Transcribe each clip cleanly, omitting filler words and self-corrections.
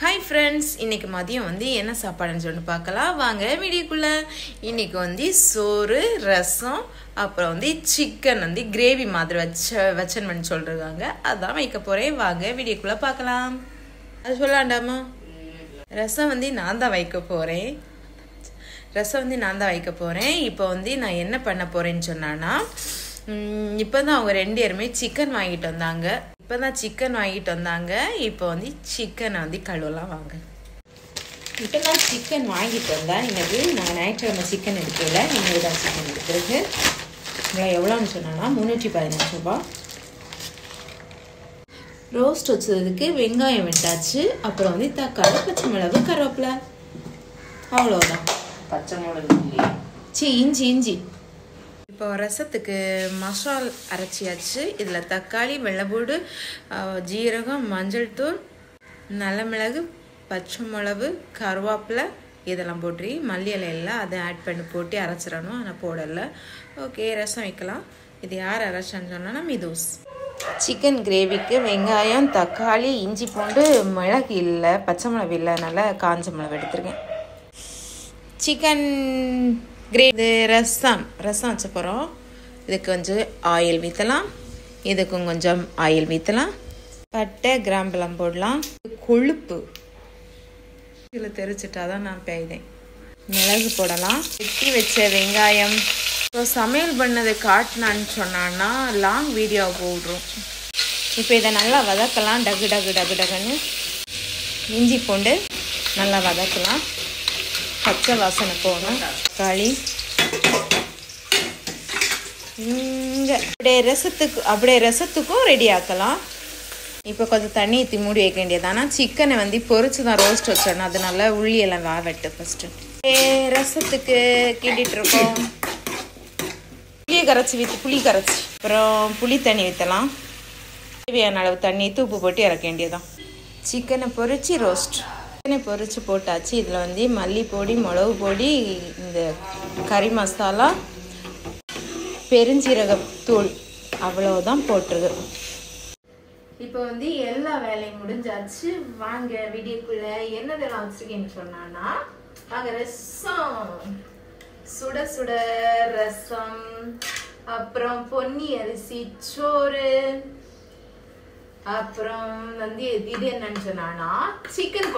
Hi friends, இன்றைக்கி மதியம் என்ன சாப்பாடுன்னு சொல்லி பார்க்கலாம் வாங்க வீடியோக்குள்ளே. இன்றைக்கி சோறு, ரசம், அப்புறம் சிக்கன் கிரேவி மாதிரி வச்சேன்னு சொல்லிருக்காங்க. அதான் வைக்க போகிறேன். வாங்க வீடியோக்குள்ளே பார்க்கலாம். அது சொல்லாண்டாமா? ரசம் நான் தான் வைக்க போகிறேன். இப்போ நான் என்ன பண்ண போகிறேன்னு சொன்னான்னா, இப்போ தான் அவங்க 2 பேருமே சிக்கன் வாங்கிட்டு வந்தாங்க. இப்போ சிக்கனை கழுவலாம் வாங்க. இப்போ தான் சிக்கன் வாங்கிட்டு வந்தேன். இன்னைக்கு நான் ஞாயிற்றுக்கிழமை சிக்கன் எடுக்கல, இன்னைக்கு தான் சிக்கன் எடுத்துருக்கு. இவ்வளோ எவ்வளோன்னு சொன்னா 315 ரூபாய். ரோஸ்ட் வச்சதுக்கு வெங்காயம் வெட்டாச்சு, அப்புறம் தக்காளி, பச்சை மிளகு, கருவேப்பிலை, அவ்வளோதான். பச்சை மிளகு இஞ்சி. இப்போ ரசத்துக்கு மசால் அரைச்சியாச்சு. இதில் தக்காளி, வெள்ளைப்பூடு, ஜீரகம், மஞ்சள் தூள், நல்ல மிளகு, பச்சை மிளகு, கருவேப்பிலை இதெல்லாம் போட்டு மல்லி இலை எல்லாம் அதை ஆட் பண்ணி போட்டு அரைச்சிடணும். ஆனால் போடலை. ஓகே, ரசம் வைக்கலாம். இது யார் அரைச்சான்னு சொன்னா மிதூஸ். சிக்கன் கிரேவிக்கு வெங்காயம், தக்காளி, இஞ்சி, பூண்டு, மிளகு இல்லை, பச்சை மிளகு இல்லை, நல்லா காஞ்ச மிளகு எடுத்துருக்கேன். சிக்கன் கிரேவி ரசம் வச்ச போகிறோம். இதுக்கு கொஞ்சம் ஆயில் ஊற்றலாம், இதுக்கும் கொஞ்சம் ஆயில் ஊற்றலாம். பட்டை, கிராம்பெல்லாம் போடலாம். கொழுப்பு இதில் தெரிச்சிட்டாதான் நான் பெய்தேன். மிளகு போடலாம். வெட்டி வச்ச வெங்காயம். இப்போ சமையல் பண்ணது காட்டினான்னு சொன்னான்னா லாங் வீடியோ போடுறோம். இப்போ இதை நல்லா வதக்கலாம். டகுன்னு இஞ்சி பூண்டு நல்லா வதக்கலாம். பச்சை வாசனை போகணும். தக்காளி அப்படியே ரசத்துக்கும் ரெடி ஆக்கலாம். இப்போ கொஞ்சம் தண்ணி ஊற்றி மூடி வைக்க வேண்டியது. ஆனால் சிக்கனை பொரிச்சு தான் ரோஸ்ட் வச்சோன்னா அதனால உள்ளியெல்லாம் வாவட்டு. ஃபஸ்ட்டு ரசத்துக்கு கிண்டிட்டு இருக்கோம். புளி கரைச்சி அப்புறம் புளி தண்ணி ஊற்றலாம். தேவையான அளவு தண்ணி உப்பு போட்டு இறக்க வேண்டியதான். சிக்கனை பொரிச்சு ரோஸ்ட் பொரிச்சு போட்டாச்சு. இதில் மல்லிப்பொடி, மிளகு பொடி, இந்த கறி மசாலா, பெருஞ்சீரகம் தூள் அவ்வளவுதான் போட்டிருக்கு. இப்போ எல்லா வேலையும் முடிஞ்சாச்சு. வாங்க வீடியோக்குள்ள. என்னதெல்லாம் வச்சிருக்கேன்னு சொன்னான்னா, வாங்க ரசம், சுட சுட ரசம், அப்புறம் பொன்னி அரிசி சோறு, அப்புறம் இது என்னன்னு சொன்னா சிக்கன்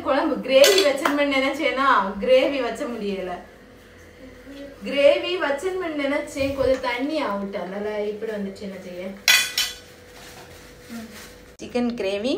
குழம்பு கிரேவி வச்சேன்னு நினைச்சேன்னா கிரேவி வச்ச முடியல. கிரேவி வச்சேன்னு நினைச்சேன், கொஞ்சம் தண்ணி ஆகிட்டு. அதனால இப்படி என்ன செய்ய. Chicken gravy